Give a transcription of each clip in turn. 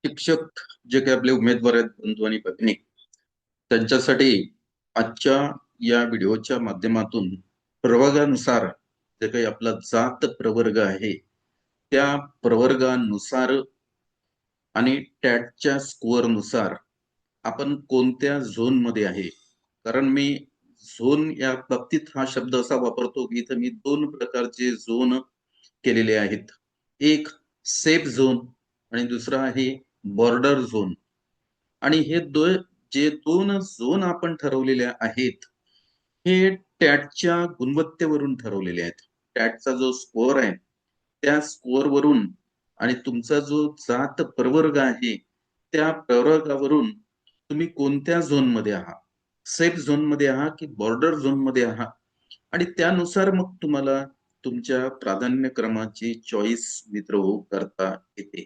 शिक्षक जे काही आपले उमेदवार आहेत बंधू आणि भगिनी त्यांच्यासाठी आजच्या या व्हिडिओच्या माध्यमातून प्रवर्गानुसार जे काही आपला जात प्रवर्ग आहे त्या प्रवर्गानुसार आणि टॅटच्या स्कोअर नुसार आपण कोणत्या झोन मध्ये आहे. कारण मी झोन या बाबतीत हा शब्द असा वापरतो की इथं मी दोन प्रकारचे झोन केलेले आहेत. एक सेफ झोन आणि दुसरा आहे बॉर्डर झोन. आणि हे जे दोन झोन आपण ठरवलेले आहेत हे टॅटच्या गुणवत्तेवरून ठरवलेले आहेत. टॅटचा जो स्कोअर आहे त्या स्कोअर वरून आणि तुमचा जो जात प्रवर्ग आहे त्या प्रवर्गावरून तुम्ही कोणत्या झोन मध्ये आहात, सेफ झोन मध्ये आहात की बॉर्डर झोन मध्ये आहात, आणि त्यानुसार मग तुम्हाला तुमच्या प्राधान्यक्रमाची चॉईस मित्र हो करता येते.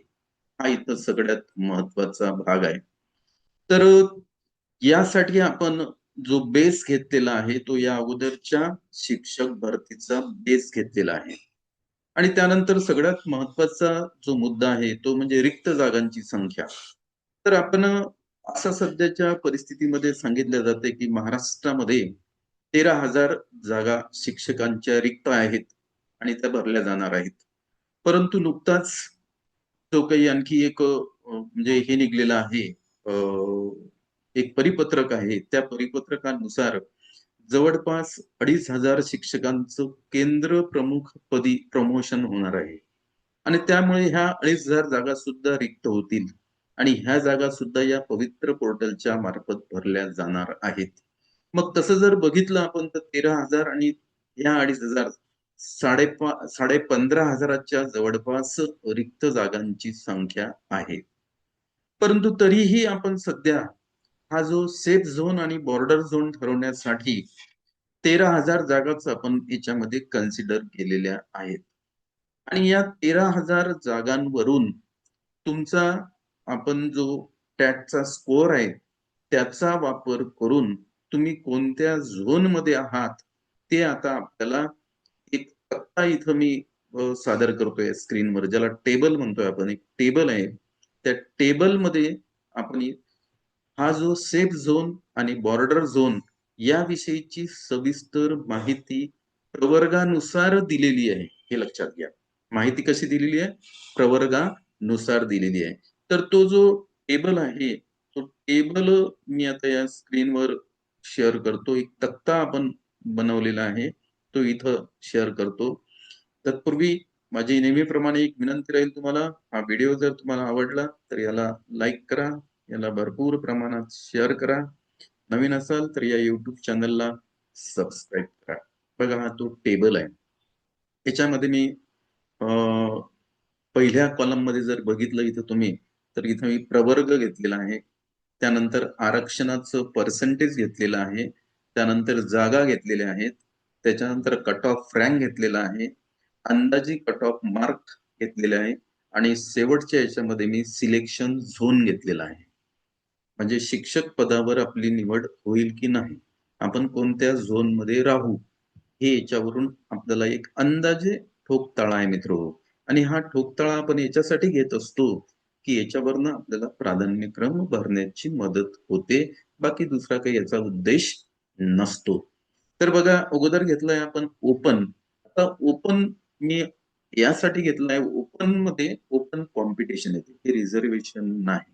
हा इथं सगळ्यात महत्वाचा भाग आहे. तर यासाठी आपण जो बेस घेतलेला आहे तो या अगोदरच्या शिक्षक भरतीचा बेस घेतलेला आहे. आणि त्यानंतर सगळ्यात महत्वाचा जो मुद्दा आहे तो म्हणजे रिक्त जागांची संख्या. तर आपण असं सध्याच्या परिस्थितीमध्ये सांगितलं जाते की महाराष्ट्रामध्ये 13,000 जागा शिक्षकांच्या रिक्त आहेत आणि त्या भरल्या जाणार आहेत. परंतु नुकताच जो काही आणखी एक म्हणजे हे निघलेलं आहे, एक परिपत्रक आहे. त्या परिपत्रकानुसार जवळपास 2,500 शिक्षकांचं केंद्र प्रमुख पदी प्रमोशन होणार आहे. आणि त्यामुळे ह्या 2,500 जागा सुद्धा रिक्त होतील आणि ह्या जागा सुद्धा या पवित्र पोर्टलच्या मार्फत भरल्या जाणार आहेत. मग तसं जर बघितलं आपण तर 13,000 आणि ह्या 2,500 15,000च्या जवळपास रिक्त जागांची संख्या आहे. परंतु तरीही आपण सध्या हा जो सेफ झोन आणि बॉर्डर झोन ठरवण्यासाठी 13,000 जागाच आपण याच्यामध्ये कन्सिडर केलेल्या आहेत. आणि या 13,000 जागांवरून तुमचा आपण जो टॅटचा स्कोअर आहे त्याचा वापर करून तुम्ही कोणत्या झोन मध्ये आहात ते आता आपल्याला एक तक्ता इथं मी सादर करतोय स्क्रीनवर, ज्याला टेबल म्हणतोय आपण. एक टेबल आहे, त्या टेबल मध्ये आपण हा जो सेफ झोन आणि बॉर्डर झोन याविषयीची सविस्तर माहिती प्रवर्गानुसार दिलेली आहे, हे लक्षात घ्या. माहिती कशी दिलेली आहे? प्रवर्गानुसार दिलेली आहे. तर तो जो टेबल आहे तो टेबल मी आता या स्क्रीनवर शेअर करतो. एक तक्ता आपण बनवलेला आहे तो इथं शेअर करतो. तत्पूर्वी माझी नेहमीप्रमाणे एक विनंती राहील तुम्हाला, हा व्हिडिओ जर तुम्हाला आवडला तर याला लाईक करा, याला भरपूर प्रमाणात शेअर करा. नवीन असाल तर या युट्यूब चॅनलला सबस्क्राईब करा. बघा हा तो टेबल आहे. याच्यामध्ये मी पहिल्या कॉलम मध्ये जर बघितलं इथं तुम्ही, तर इथं मी प्रवर्ग घेतलेला आहे, त्यानंतर आरक्षणाचं पर्सेंटेज घेतलेलं आहे, त्यानंतर जागा घेतलेल्या आहेत, त्याच्यानंतर कट ऑफ रँक घेतलेला आहे, अंदाजी कट ऑफ मार्क घेतलेले आहे, आणि शेवटच्या याच्यामध्ये मी सिलेक्शन झोन घेतलेला आहे. म्हणजे शिक्षक पदावर आपली निवड होईल की नाही, आपण कोणत्या झोन मध्ये राहू, हे याच्यावरून आपल्याला एक अंदाजे ठोकताळा आहे मित्र. आणि हा ठोकताळा आपण याच्यासाठी घेत असतो की याच्यावरनं आपल्याला प्राधान्यक्रम भरण्याची मदत होते. बाकी दुसरा काही याचा उद्देश नसतो. तर बघा, अगोदर घेतलाय आपण ओपन. आता ओपन मी यासाठी घेतलाय, ओपन मध्ये ओपन कॉम्पिटिशन येते, हे रिझर्वेशन नाही.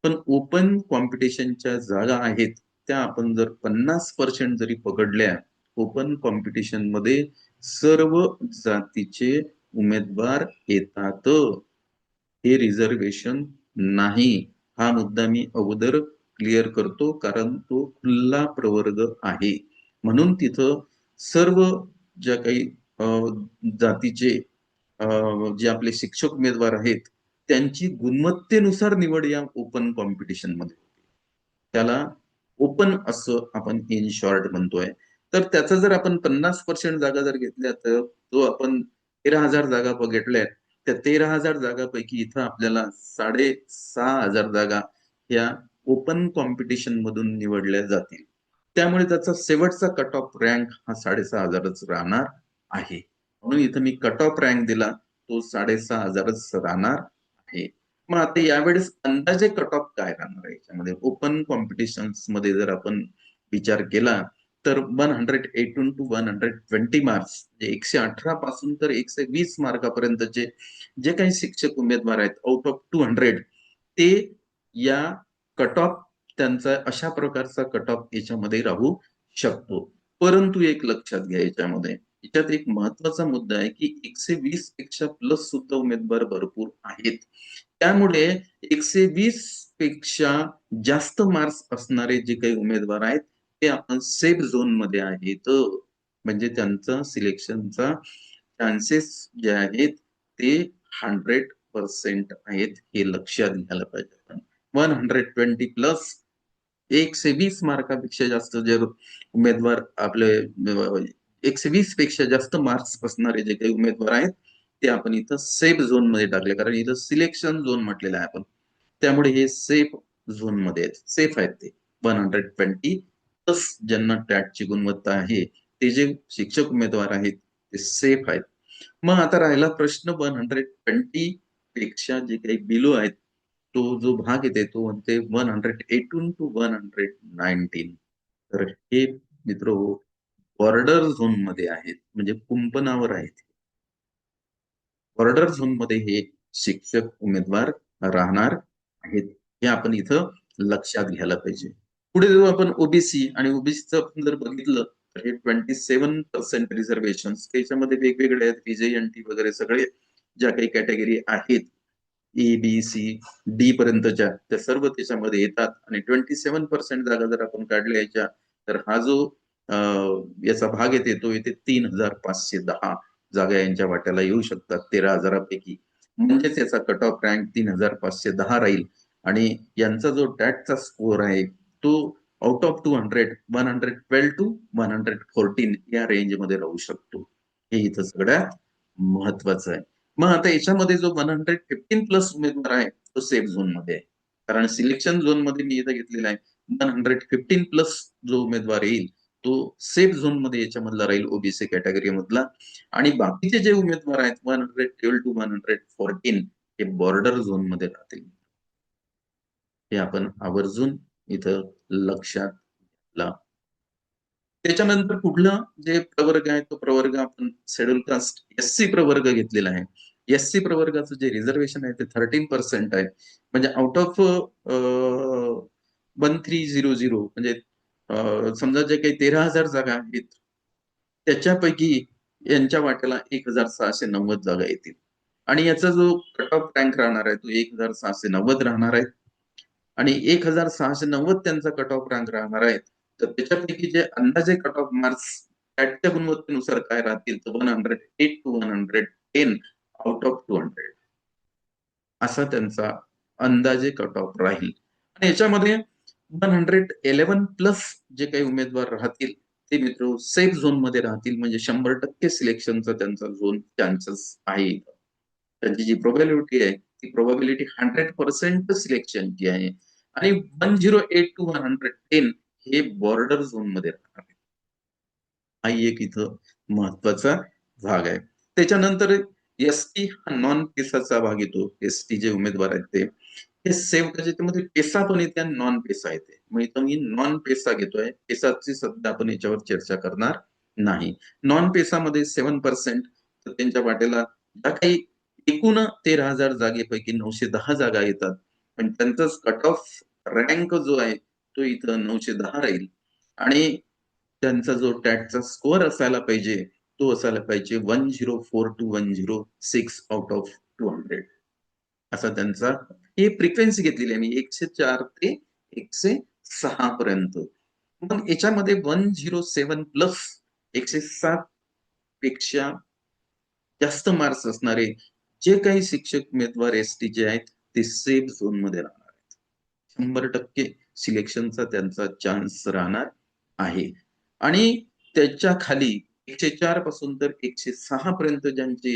पण ओपन कॉम्पिटिशनच्या जागा आहेत त्या आपण जर 50% जरी पकडल्या ओपन कॉम्पिटिशन मध्ये, सर्व जातीचे उमेदवार येतात. हे रिझर्वेशन नाही. हा मुद्दा मी अगोदर क्लिअर करतो कारण तो खुल्ला प्रवर्ग आहे. म्हणून तिथं सर्व ज्या काही जातीचे जे आपले शिक्षक उमेदवार आहेत त्यांची गुणवत्तेनुसार निवड या ओपन कॉम्पिटिशन मध्ये होते. त्याला ओपन असं आपण इन शॉर्ट म्हणतोय. तर त्याचा जर आपण 50% जागा जर घेतल्या तर जो आपण 13,000 जागा घेतल्या, त्या 13,000 जागापैकी इथं आपल्याला 6,500 जागा या ओपन कॉम्पिटिशन मधून निवडल्या जातील. त्यामुळे त्याचा शेवटचा कट ऑफ रँक हा 6,500च राहणार आहे. म्हणून इथं मी कट ऑफ रँक दिला, तो 6,500च राहणार आहे. मग आता यावेळेस अंदाजे कट ऑफ काय राहणार आहे याच्यामध्ये ओपन कॉम्पिटिशन्स मध्ये जर आपण विचार केला तर 118 टू 120 मार्क्स, 118 पासून तर 120 मार्कापर्यंतचे जे काही शिक्षक उमेदवार आहेत आउट ऑफ 200 ते या कट ऑफ त्यांचा अशा प्रकारचा कट ऑफ याच्यामध्ये राहू शकतो. परंतु एक लक्षात घ्या याच्यामध्ये, याच्यात एक महत्वाचा मुद्दा आहे की 120 पेक्षा प्लस सुद्धा उमेदवार भरपूर आहेत. त्यामुळे 120 पेक्षा जास्त मार्क्स असणारे जे काही उमेदवार आहेत ते आपण सेफ झोन मध्ये आहेत, म्हणजे त्यांचा सिलेक्शनचा चान्सेस जे आहेत ते 100% आहेत, हे लक्षात घ्यायला पाहिजे आपण. 120 प्लस 120 मार्कापेक्षा जास्त जे उमेदवार आपले 120 पेक्षा जास्त मार्क्स असणारे जे काही उमेदवार आहेत ते आपण इथं सेफ झोन मध्ये टाकले, कारण इथं सिलेक्शन झोन म्हटलेलं आहे आपण, त्यामुळे हे सेफ झोन मध्ये आहेत, सेफ आहेत ते 120 प्लस ज्यांना टॅटची गुणवत्ता आहे ते जे शिक्षक उमेदवार आहेत ते सेफ आहेत. मग आता राहिला प्रश्न 120 पेक्षा जे काही बिलो आहेत तो जो भाग येते तो म्हणते 118 टू 119. तर हे मित्र बॉर्डर झोन मध्ये आहेत, म्हणजे कुंपणावर आहेत. बॉर्डर झोन मध्ये हे शिक्षक उमेदवार राहणार आहेत, हे आपण इथं लक्षात घ्यायला पाहिजे. पुढे जेव्हा आपण ओबीसी आणि ओबीसीचं आपण जर बघितलं तर हे 27% रिझर्वेशन त्याच्यामध्ये वेगवेगळे आहेत, व्हीजेएनटी वगैरे सगळे ज्या काही कॅटेगरी आहेत ए बी सी डी पर्यंतच्या त्या सर्व त्याच्यामध्ये येतात. आणि 27% जागा जर आपण काढल्या याच्या तर हा जो याचा भाग येते तो येते 3510 जागा यांच्या वाट्याला येऊ शकतात 13,000पैकी. म्हणजेच याचा कट ऑफ रँक 3510 राहील. आणि यांचा जो टॅटचा स्कोर आहे तो आउट ऑफ 200 112 टू 114 या रेंजमध्ये राहू शकतो, हे इथं सगळ्यात महत्वाचं आहे. मग आता याच्यामध्ये जो 115 प्लस उमेदवार आहे तो सेफ झोन मध्ये आहे, कारण सिलेक्शन झोन मध्ये मी इथं घेतलेला आहे. 115 प्लस जो उमेदवार येईल तो सेफ झोन मध्ये याच्यामधला राहील ओबीसी कॅटेगरी मधला. आणि बाकीचे जे उमेदवार आहेत 112 टू 114 हे बॉर्डर झोन मध्ये राहतील, हे आपण आवर्जून इथं लक्षात घ्या. त्याच्यानंतर पुढलं जे प्रवर्ग आहे तो प्रवर्ग आपण शेड्यूल कास्ट एससी प्रवर्ग घेतलेला आहे. एससी प्रवर्गाचं जे रिझर्वेशन आहे ते 13% आहे, म्हणजे आउट ऑफ 1300 म्हणजे समजा जे काही 13,000 जागा आहेत त्याच्यापैकी यांच्या वाट्याला 1,690 जागा येतील. आणि याचा जो कट ऑफ रँक राहणार आहे तो 1,690 राहणार आहे. आणि 1,690 त्यांचा कट ऑफ रँक राहणार आहे. तर त्याच्यापैकी जे अंदाजे कट ऑफ मार्क्स टॅटच्या गुणवत्तेनुसार काय राहतील तर 108 टू 110 आउट ऑफ 200 असा त्यांचा अंदाजे कट ऑफ राहील. आणि याच्यामध्ये 111 प्लस जे काही उमेदवार राहतील ते मित्र सेफ झोन मध्ये राहतील, म्हणजे 100% सिलेक्शनचा त्यांचा झोन चान्सेस आहे. त्यांची जी प्रोबॅबिलिटी आहे ती प्रोबॅबिलिटी 100% सिलेक्शनची आहे. आणि 108 टू 110 हे बॉर्डर झोन मध्ये राहणार आहे. हा एक इथं महत्वाचा भाग आहे. त्याच्यानंतर एसटी हा नॉन पेसाचा भाग येतो. एसटी जे उमेदवार आहेत ते हे सेव्ह त्याच्यामध्ये पेसा पण येते आणि नॉन पेसा येते. मग इथं मी नॉन पेसा घेतोय, पेसाची सध्या आपण याच्यावर चर्चा करणार नाही. नॉन पेसामध्ये 7% तर त्यांच्या वाटेला ज्या काही एकूण 13,000 जागेपैकी 910 जागा येतात, पण त्यांचाच कट ऑफ रँक जो आहे तो इथं 910 राहील. आणि त्यांचा जो टॅटचा स्कोअर असायला पाहिजे तो असायला पाहिजे 104 टू 106 आउट ऑफ 200 असा त्यांचा, ही फ्रिक्वेन्सी घेतलेली आहे मी 104 ते 106 पर्यंत. मग याच्यामध्ये 107 प्लस 107 पेक्षा जास्त मार्क्स असणारे जे काही शिक्षक उमेदवार एसटी चे आहेत ते सेफ झोन मध्ये राहणार आहेत. 100% सिलेक्शनचा त्यांचा चान्स राहणार आहे. आणि त्याच्या खाली 104 पासून तर 106 पर्यंत ज्यांचे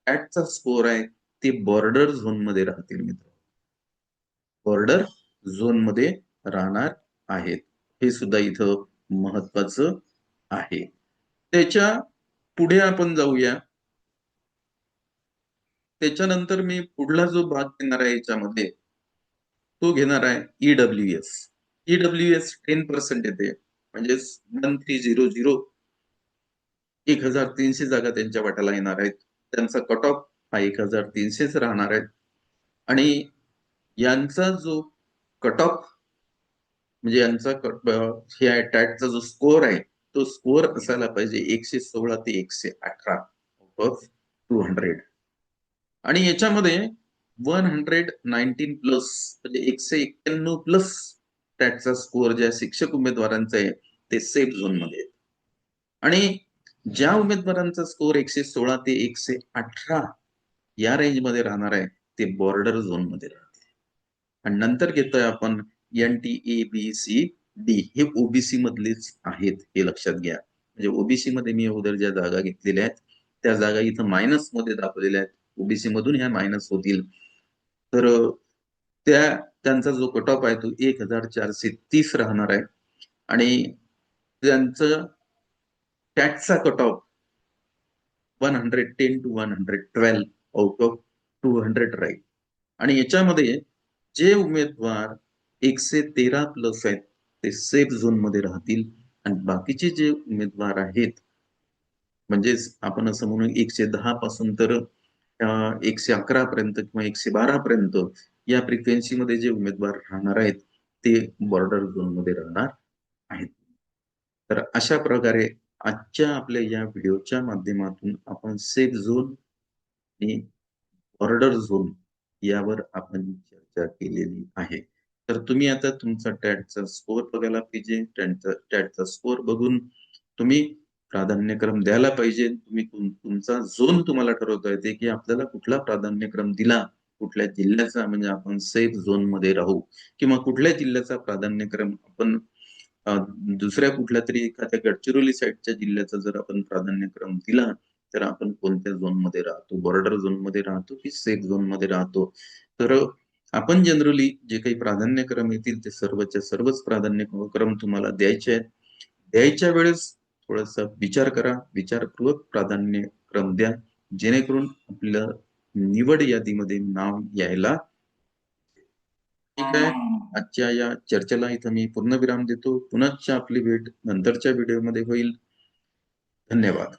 ऍटचा स्कोर आहे ते बॉर्डर झोन मध्ये राहतील मित्र, बॉर्डर झोन मध्ये राहणार आहेत. हे सुद्धा इथं महत्वाचं आहे. त्याच्या पुढे आपण जाऊया त्याच्यानंतर मी पुढला जो भाग घेणार आहे याच्यामध्ये तो घेणार आहे EWS. EWS 10% येते, म्हणजे 1300, 1300 जागा त्यांच्या वाट्याला येणार आहेत. त्यांचा कट ऑफ हा 1300च राहणार आहे. आणि यांचा जो कट ऑफ म्हणजे यांचा हे आहे टॅटचा जो स्कोअर आहे तो स्कोअर असायला पाहिजे 116 ते 118 ऑफ 200. आणि याच्यामध्ये 119 प्लस म्हणजे 191 प्लस टॅटचा स्कोअर ज्या शिक्षक उमेदवारांचा आहे ते सेफ झोन मध्ये. आणि ज्या उमेदवारांचा स्कोअर 116 ते 118 या रेंज मध्ये राहणार आहे ते बॉर्डर झोन मध्ये राहते. आणि नंतर घेतोय आपण NTABCD, हे ओबीसी मधलेच आहेत हे लक्षात घ्या. म्हणजे ओबीसी मध्ये मी अगोदर ज्या जागा घेतलेल्या आहेत त्या जागा इथं मायनस मध्ये दाखवलेल्या आहेत. ओबीसी मधून ह्या मायनस होतील. तर त्यांचा जो कट ऑफ आहे तो 1430 राहणार आहे. आणि त्यांचं टॅटचा cut off 110 to 112 out of 200 राहील. आणि याच्यामध्ये जे उमेदवार 113 प्लस आहेत ते सेफ झोन मध्ये राहतील. आणि बाकीचे जे उमेदवार आहेत म्हणजेच आपण असं म्हणू 110 पासून तर 111 पर्यंत किंवा 112 पर्यंत या फ्रिक्वेन्सी मध्ये जे उमेदवार राहणार आहेत ते बॉर्डर झोन मध्ये राहणार आहेत. तर अशा प्रकारे आजच्या आपल्या या व्हिडिओच्या माध्यमातून आपण सेफ झोन आणि बॉर्डर झोन यावर आपण चर्चा केलेली आहे. तर तुम्ही आता तुमचा टॅटचा स्कोअर बघायला पाहिजे. टॅटचा स्कोअर बघून तुम्ही प्राधान्यक्रम द्यायला पाहिजे. तुम्ही तुमचा झोन तुम्हाला ठरवता येते की आपल्याला कुठला प्राधान्यक्रम दिला, कुठल्या जिल्ह्याचा म्हणजे आपण सेफ झोन मध्ये राहू, किंवा कुठल्या जिल्ह्याचा प्राधान्यक्रम आपण दुसऱ्या कुठल्या तरी एखाद्या गडचिरोली साईडच्या जिल्ह्याचा जर आपण प्राधान्यक्रम दिला तर आपण कोणत्या झोन मध्ये राहतो, बॉर्डर झोन मध्ये राहतो की सेफ झोन मध्ये राहतो. तर आपण जनरली जे काही प्राधान्यक्रम येतील ते सर्वच्या सर्वच प्राधान्यक्रम तुम्हाला द्यायचे आहेत. द्यायच्या वेळेस थोडासा विचार करा, विचारपूर्वक प्राधान्यक्रम द्या, जेणेकरून आपलं निवड यादीमध्ये नाव यायला. ठीक आहे, आजच्या या चर्चेला इथं मी पूर्णविराम देतो. पुनश्च आपली भेट नंतरच्या व्हिडिओमध्ये होईल. धन्यवाद.